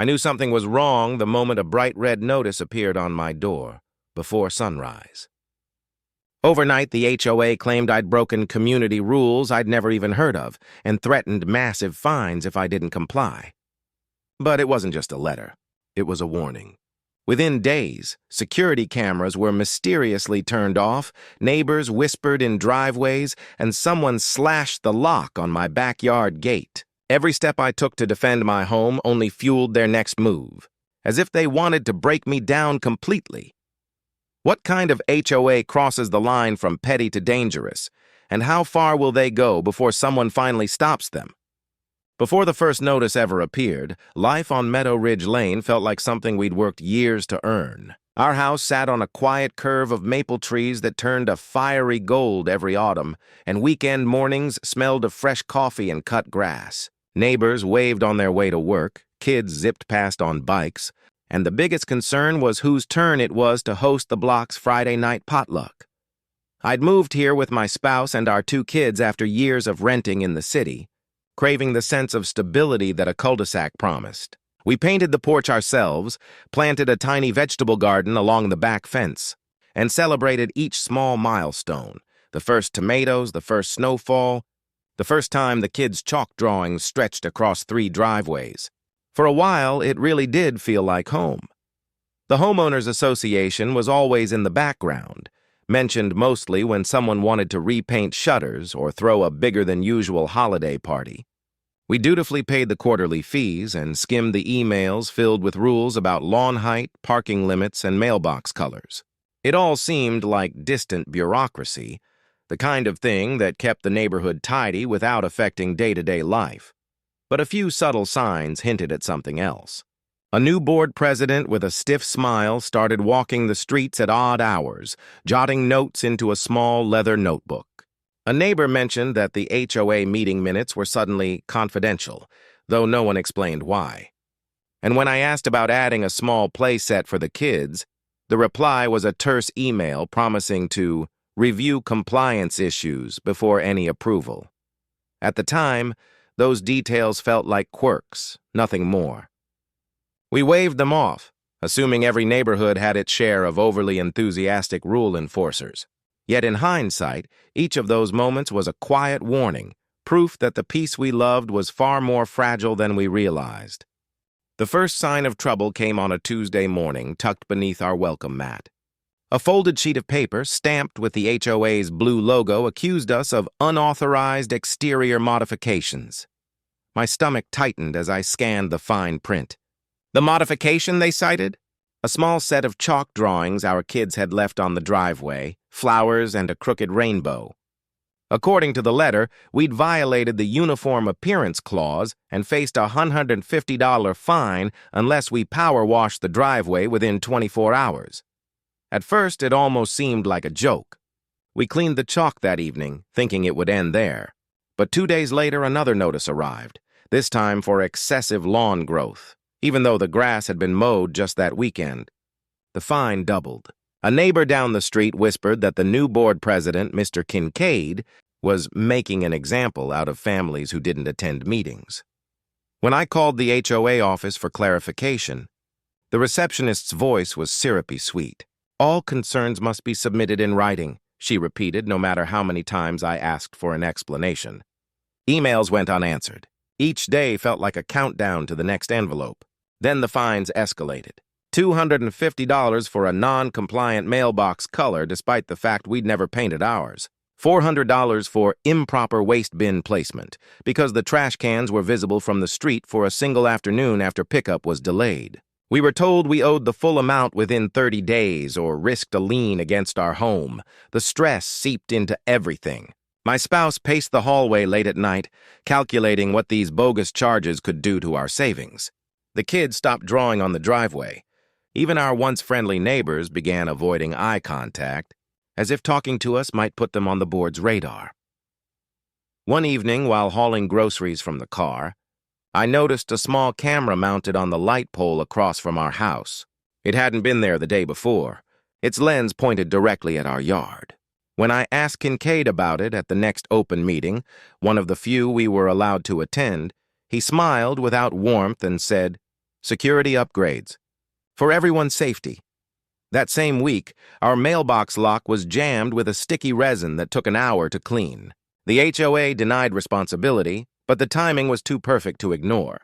I knew something was wrong the moment a bright red notice appeared on my door, before sunrise. Overnight, the HOA claimed I'd broken community rules I'd never even heard of and threatened massive fines if I didn't comply. But it wasn't just a letter. It was a warning. Within days, security cameras were mysteriously turned off, neighbors whispered in driveways, and someone slashed the lock on my backyard gate. Every step I took to defend my home only fueled their next move, as if they wanted to break me down completely. What kind of HOA crosses the line from petty to dangerous, and how far will they go before someone finally stops them? Before the first notice ever appeared, life on Meadow Ridge Lane felt like something we'd worked years to earn. Our house sat on a quiet curve of maple trees that turned a fiery gold every autumn, and weekend mornings smelled of fresh coffee and cut grass. Neighbors waved on their way to work, kids zipped past on bikes, and the biggest concern was whose turn it was to host the block's Friday night potluck. I'd moved here with my spouse and our 2 kids after years of renting in the city, craving the sense of stability that a cul-de-sac promised. We painted the porch ourselves, planted a tiny vegetable garden along the back fence, and celebrated each small milestone: the first tomatoes, the first snowfall, the first time the kids' chalk drawings stretched across 3 driveways. For a while, it really did feel like home. The Homeowners Association was always in the background, mentioned mostly when someone wanted to repaint shutters or throw a bigger-than-usual holiday party. We dutifully paid the quarterly fees and skimmed the emails filled with rules about lawn height, parking limits, and mailbox colors. It all seemed like distant bureaucracy, the kind of thing that kept the neighborhood tidy without affecting day-to-day life. But a few subtle signs hinted at something else. A new board president with a stiff smile started walking the streets at odd hours, jotting notes into a small leather notebook. A neighbor mentioned that the HOA meeting minutes were suddenly confidential, though no one explained why. And when I asked about adding a small play set for the kids, the reply was a terse email promising to review compliance issues before any approval. At the time, those details felt like quirks, nothing more. We waved them off, assuming every neighborhood had its share of overly enthusiastic rule enforcers. Yet in hindsight, each of those moments was a quiet warning, proof that the peace we loved was far more fragile than we realized. The first sign of trouble came on a Tuesday morning, tucked beneath our welcome mat. A folded sheet of paper, stamped with the HOA's blue logo, accused us of unauthorized exterior modifications. My stomach tightened as I scanned the fine print. The modification they cited? A small set of chalk drawings our kids had left on the driveway, flowers and a crooked rainbow. According to the letter, we'd violated the Uniform Appearance Clause and faced a $150 fine unless we power washed the driveway within 24 hours. At first, it almost seemed like a joke. We cleaned the chalk that evening, thinking it would end there. But 2 days later, another notice arrived, this time for excessive lawn growth, even though the grass had been mowed just that weekend. The fine doubled. A neighbor down the street whispered that the new board president, Mr. Kincaid, was making an example out of families who didn't attend meetings. When I called the HOA office for clarification, the receptionist's voice was syrupy sweet. "All concerns must be submitted in writing," she repeated, no matter how many times I asked for an explanation. Emails went unanswered. Each day felt like a countdown to the next envelope. Then the fines escalated. $250 for a non-compliant mailbox color despite the fact we'd never painted ours. $400 for improper waste bin placement because the trash cans were visible from the street for a single afternoon after pickup was delayed. We were told we owed the full amount within 30 days or risked a lien against our home. The stress seeped into everything. My spouse paced the hallway late at night, calculating what these bogus charges could do to our savings. The kids stopped drawing on the driveway. Even our once friendly neighbors began avoiding eye contact, as if talking to us might put them on the board's radar. One evening, while hauling groceries from the car, I noticed a small camera mounted on the light pole across from our house. It hadn't been there the day before. Its lens pointed directly at our yard. When I asked Kincaid about it at the next open meeting, one of the few we were allowed to attend, he smiled without warmth and said, Security upgrades. For everyone's safety. That same week, our mailbox lock was jammed with a sticky resin that took an hour to clean. The HOA denied responsibility, but the timing was too perfect to ignore.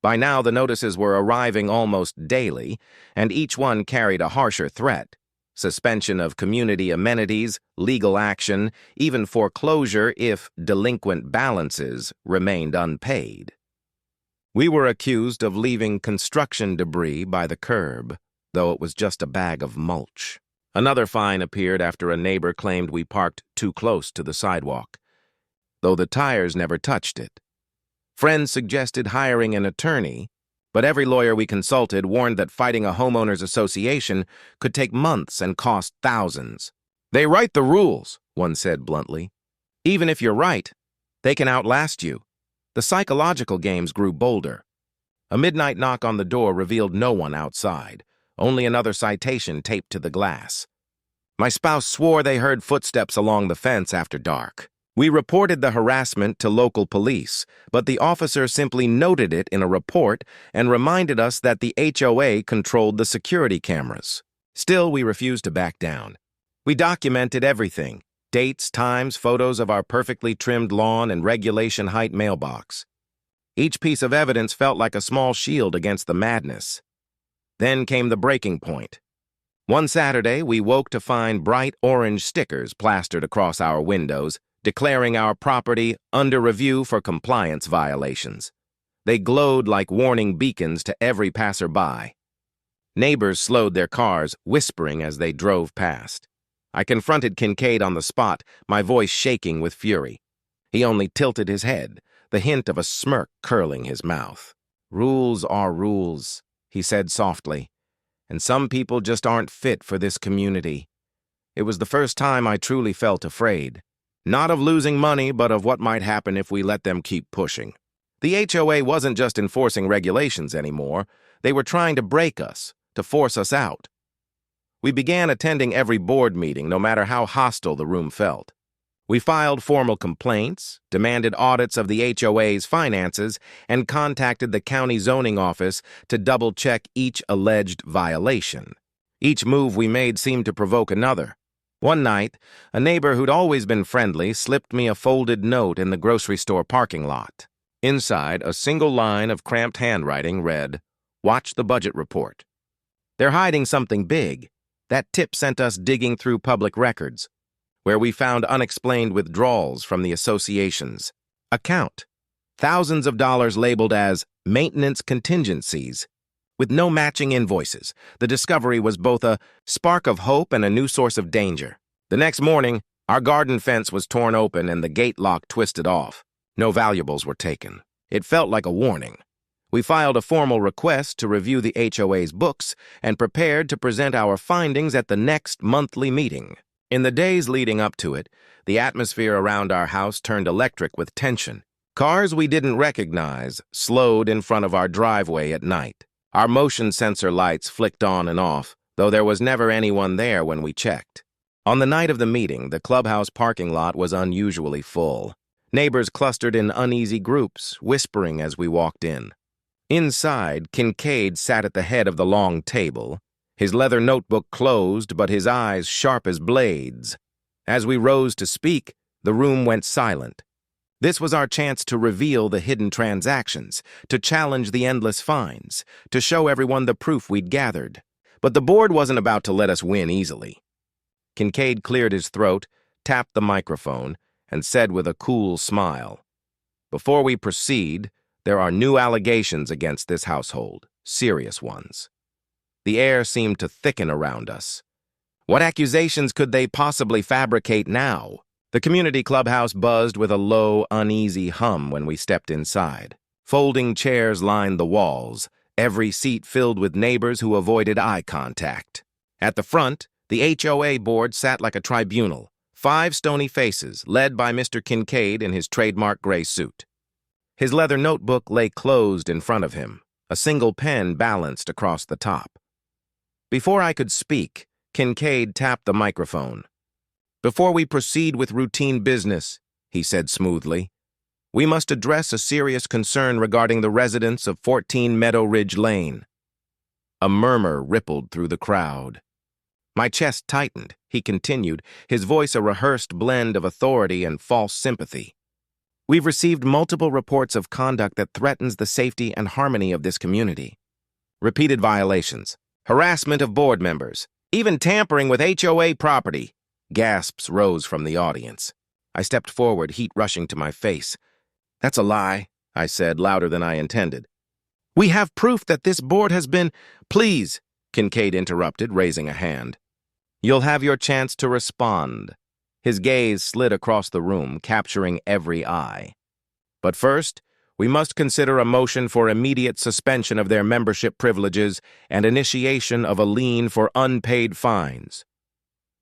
By now, the notices were arriving almost daily, and each one carried a harsher threat: suspension of community amenities, legal action, even foreclosure if delinquent balances remained unpaid. We were accused of leaving construction debris by the curb, though it was just a bag of mulch. Another fine appeared after a neighbor claimed we parked too close to the sidewalk, though the tires never touched it. Friends suggested hiring an attorney, but every lawyer we consulted warned that fighting a homeowners association could take months and cost thousands. "They write the rules," one said bluntly. "Even if you're right, they can outlast you." The psychological games grew bolder. A midnight knock on the door revealed no one outside, only another citation taped to the glass. My spouse swore they heard footsteps along the fence after dark. We reported the harassment to local police, but the officer simply noted it in a report and reminded us that the HOA controlled the security cameras. Still, we refused to back down. We documented everything: dates, times, photos of our perfectly trimmed lawn and regulation height mailbox. Each piece of evidence felt like a small shield against the madness. Then came the breaking point. One Saturday, we woke to find bright orange stickers plastered across our windows, declaring our property under review for compliance violations. They glowed like warning beacons to every passerby. Neighbors slowed their cars, whispering as they drove past. I confronted Kincaid on the spot, my voice shaking with fury. He only tilted his head, the hint of a smirk curling his mouth. "Rules are rules," he said softly, "and some people just aren't fit for this community." It was the first time I truly felt afraid. Not of losing money, but of what might happen if we let them keep pushing. The HOA wasn't just enforcing regulations anymore. They were trying to break us, to force us out. We began attending every board meeting, no matter how hostile the room felt. We filed formal complaints, demanded audits of the HOA's finances, and contacted the county zoning office to double-check each alleged violation. Each move we made seemed to provoke another. One night, a neighbor who'd always been friendly slipped me a folded note in the grocery store parking lot. Inside, a single line of cramped handwriting read, "Watch the budget report." They're hiding something big. That tip sent us digging through public records, where we found unexplained withdrawals from the association's account. Thousands of dollars labeled as maintenance contingencies, with no matching invoices. The discovery was both a spark of hope and a new source of danger. The next morning, our garden fence was torn open and the gate lock twisted off. No valuables were taken. It felt like a warning. We filed a formal request to review the HOA's books and prepared to present our findings at the next monthly meeting. In the days leading up to it, the atmosphere around our house turned electric with tension. Cars we didn't recognize slowed in front of our driveway at night. Our motion sensor lights flicked on and off, though there was never anyone there when we checked. On the night of the meeting, the clubhouse parking lot was unusually full. Neighbors clustered in uneasy groups, whispering as we walked in. Inside, Kincaid sat at the head of the long table, his leather notebook closed but his eyes sharp as blades. As we rose to speak, the room went silent. This was our chance to reveal the hidden transactions, to challenge the endless fines, to show everyone the proof we'd gathered. But the board wasn't about to let us win easily. Kincaid cleared his throat, tapped the microphone, and said with a cool smile, "Before we proceed, there are new allegations against this household, serious ones." The air seemed to thicken around us. What accusations could they possibly fabricate now? The community clubhouse buzzed with a low, uneasy hum when we stepped inside. Folding chairs lined the walls, every seat filled with neighbors who avoided eye contact. At the front, the HOA board sat like a tribunal, 5 stony faces, led by Mr. Kincaid in his trademark gray suit. His leather notebook lay closed in front of him, a single pen balanced across the top. Before I could speak, Kincaid tapped the microphone. "Before we proceed with routine business," he said smoothly, "we must address a serious concern regarding the residents of 14 Meadow Ridge Lane. A murmur rippled through the crowd. My chest tightened. He continued, his voice a rehearsed blend of authority and false sympathy. We've received multiple reports of conduct that threatens the safety and harmony of this community. Repeated violations, harassment of board members, even tampering with HOA property. Gasps rose from the audience. I stepped forward, heat rushing to my face. That's a lie, I said, louder than I intended. We have proof that this board has been— Please, Kincaid interrupted, raising a hand. You'll have your chance to respond. His gaze slid across the room, capturing every eye. But first, we must consider a motion for immediate suspension of their membership privileges and initiation of a lien for unpaid fines.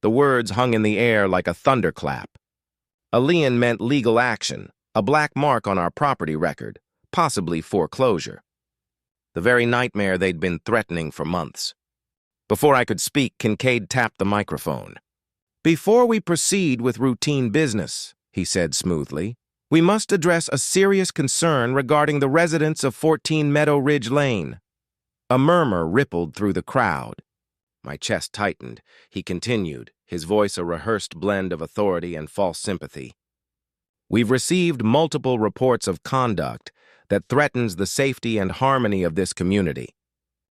The words hung in the air like a thunderclap. A lien meant legal action, a black mark on our property record, possibly foreclosure. The very nightmare they'd been threatening for months. Before I could speak, Kincaid tapped the microphone. Before we proceed with routine business, he said smoothly, we must address a serious concern regarding the residents of 14 Meadow Ridge Lane. A murmur rippled through the crowd. My chest tightened. He continued, his voice a rehearsed blend of authority and false sympathy. We've received multiple reports of conduct that threatens the safety and harmony of this community.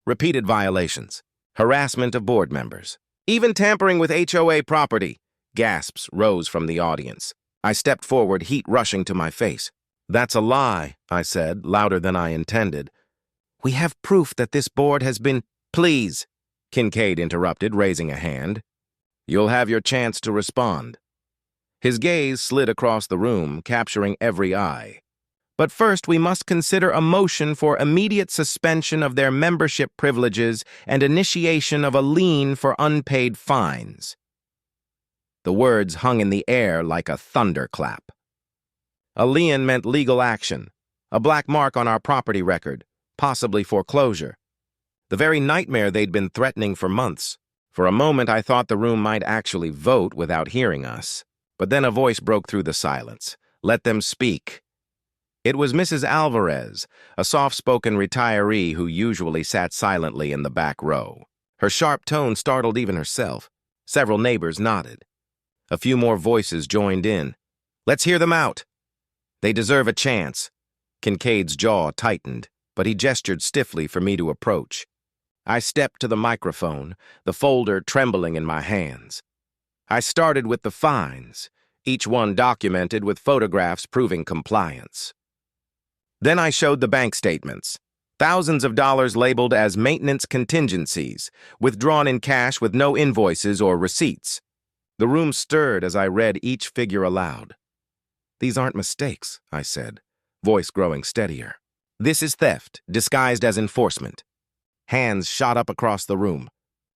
Repeated violations, harassment of board members, even tampering with HOA property. Gasps rose from the audience. I stepped forward, heat rushing to my face. That's a lie, I said, louder than I intended. We have proof that this board has been— Please, Kincaid interrupted, raising a hand. You'll have your chance to respond. His gaze slid across the room, capturing every eye. But first, we must consider a motion for immediate suspension of their membership privileges and initiation of a lien for unpaid fines. The words hung in the air like a thunderclap. A lien meant legal action, a black mark on our property record, possibly foreclosure. The very nightmare they'd been threatening for months. For a moment, I thought the room might actually vote without hearing us. But then a voice broke through the silence. Let them speak. It was Mrs. Alvarez, a soft-spoken retiree who usually sat silently in the back row. Her sharp tone startled even herself. Several neighbors nodded. A few more voices joined in. Let's hear them out. They deserve a chance. Kincaid's jaw tightened, but he gestured stiffly for me to approach. I stepped to the microphone, the folder trembling in my hands. I started with the fines, each one documented with photographs proving compliance. Then I showed the bank statements, thousands of dollars labeled as maintenance contingencies, withdrawn in cash with no invoices or receipts. The room stirred as I read each figure aloud. These aren't mistakes, I said, voice growing steadier. This is theft, disguised as enforcement. Hands shot up across the room.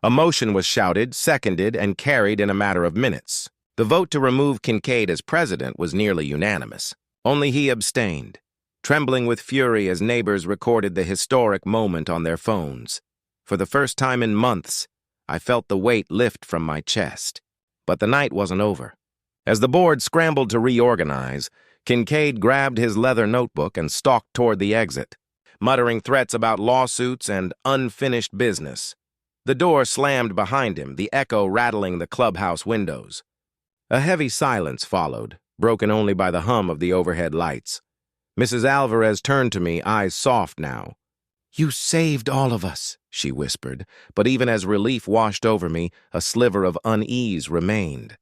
A motion was shouted, seconded, and carried in a matter of minutes. The vote to remove Kincaid as president was nearly unanimous. Only he abstained, trembling with fury as neighbors recorded the historic moment on their phones. For the first time in months, I felt the weight lift from my chest. But the night wasn't over. As the board scrambled to reorganize, Kincaid grabbed his leather notebook and stalked toward the exit, muttering threats about lawsuits and unfinished business. The door slammed behind him, the echo rattling the clubhouse windows. A heavy silence followed, broken only by the hum of the overhead lights. Mrs. Alvarez turned to me, eyes soft now. You saved all of us, she whispered, but even as relief washed over me, a sliver of unease remained.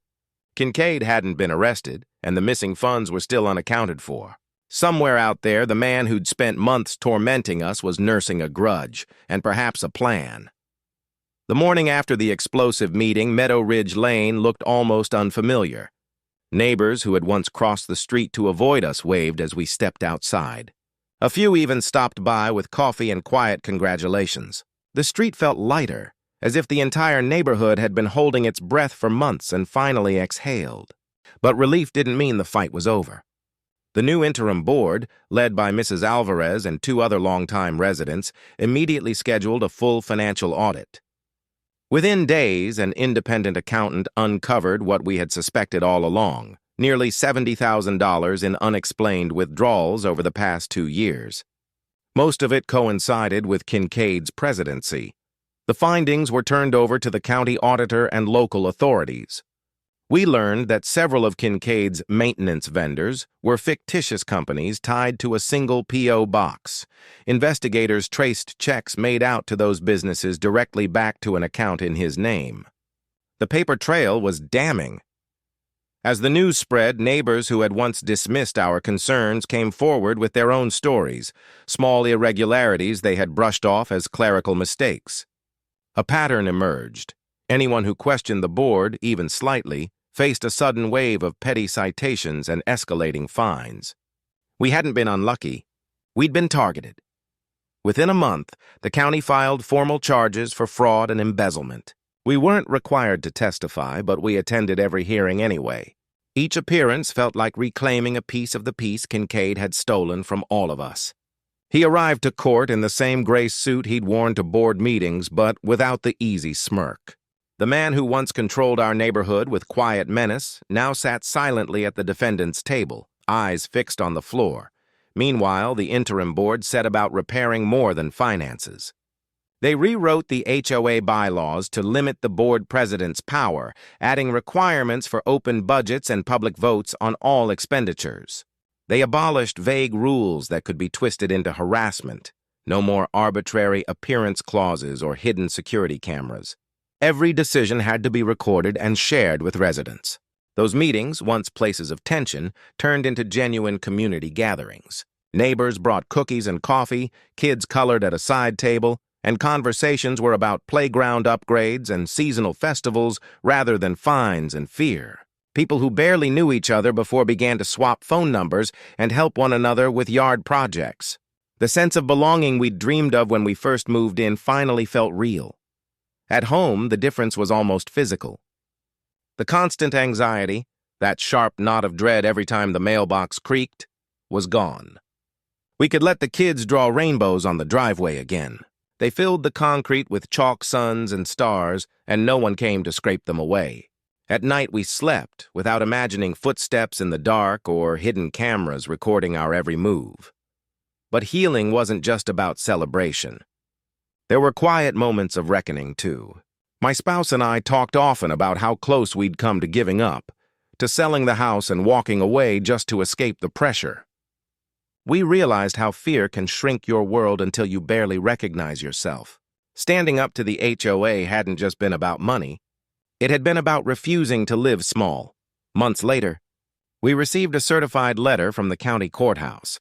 Kincaid hadn't been arrested, and the missing funds were still unaccounted for. Somewhere out there, the man who'd spent months tormenting us was nursing a grudge, and perhaps a plan. The morning after the explosive meeting, Meadow Ridge Lane looked almost unfamiliar. Neighbors who had once crossed the street to avoid us waved as we stepped outside. A few even stopped by with coffee and quiet congratulations. The street felt lighter, as if the entire neighborhood had been holding its breath for months and finally exhaled. But relief didn't mean the fight was over. The new interim board, led by Mrs. Alvarez and 2 other longtime residents, immediately scheduled a full financial audit. Within days, an independent accountant uncovered what we had suspected all along, nearly $70,000 in unexplained withdrawals over the past 2 years. Most of it coincided with Kincaid's presidency. The findings were turned over to the county auditor and local authorities. We learned that several of Kincaid's maintenance vendors were fictitious companies tied to a single P.O. box. Investigators traced checks made out to those businesses directly back to an account in his name. The paper trail was damning. As the news spread, neighbors who had once dismissed our concerns came forward with their own stories, small irregularities they had brushed off as clerical mistakes. A pattern emerged. Anyone who questioned the board, even slightly, faced a sudden wave of petty citations and escalating fines. We hadn't been unlucky. We'd been targeted. Within a month, the county filed formal charges for fraud and embezzlement. We weren't required to testify, but we attended every hearing anyway. Each appearance felt like reclaiming a piece of the peace Kincaid had stolen from all of us. He arrived to court in the same gray suit he'd worn to board meetings, but without the easy smirk. The man who once controlled our neighborhood with quiet menace now sat silently at the defendant's table, eyes fixed on the floor. Meanwhile, the interim board set about repairing more than finances. They rewrote the HOA bylaws to limit the board president's power, adding requirements for open budgets and public votes on all expenditures. They abolished vague rules that could be twisted into harassment. No more arbitrary appearance clauses or hidden security cameras. Every decision had to be recorded and shared with residents. Those meetings, once places of tension, turned into genuine community gatherings. Neighbors brought cookies and coffee, kids colored at a side table, and conversations were about playground upgrades and seasonal festivals rather than fines and fear. People who barely knew each other before began to swap phone numbers and help one another with yard projects. The sense of belonging we'd dreamed of when we first moved in finally felt real. At home, the difference was almost physical. The constant anxiety, that sharp knot of dread every time the mailbox creaked, was gone. We could let the kids draw rainbows on the driveway again. They filled the concrete with chalk suns and stars, and no one came to scrape them away. At night, we slept without imagining footsteps in the dark or hidden cameras recording our every move. But healing wasn't just about celebration. There were quiet moments of reckoning, too. My spouse and I talked often about how close we'd come to giving up, to selling the house and walking away just to escape the pressure. We realized how fear can shrink your world until you barely recognize yourself. Standing up to the HOA hadn't just been about money. It had been about refusing to live small. Months later, we received a certified letter from the county courthouse.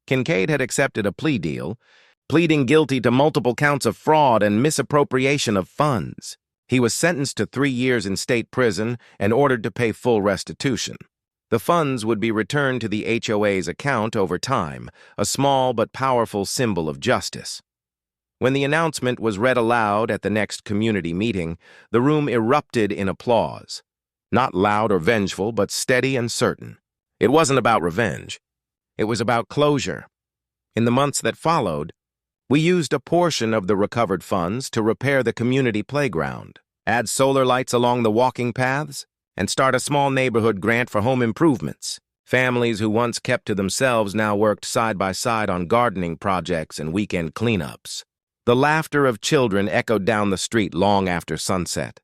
Kincaid had accepted a plea deal, pleading guilty to multiple counts of fraud and misappropriation of funds. He was sentenced to 3 years in state prison and ordered to pay full restitution. The funds would be returned to the HOA's account over time, a small but powerful symbol of justice. When the announcement was read aloud at the next community meeting, the room erupted in applause. Not loud or vengeful, but steady and certain. It wasn't about revenge. It was about closure. In the months that followed, we used a portion of the recovered funds to repair the community playground, add solar lights along the walking paths, and start a small neighborhood grant for home improvements. Families who once kept to themselves now worked side by side on gardening projects and weekend cleanups. The laughter of children echoed down the street long after sunset.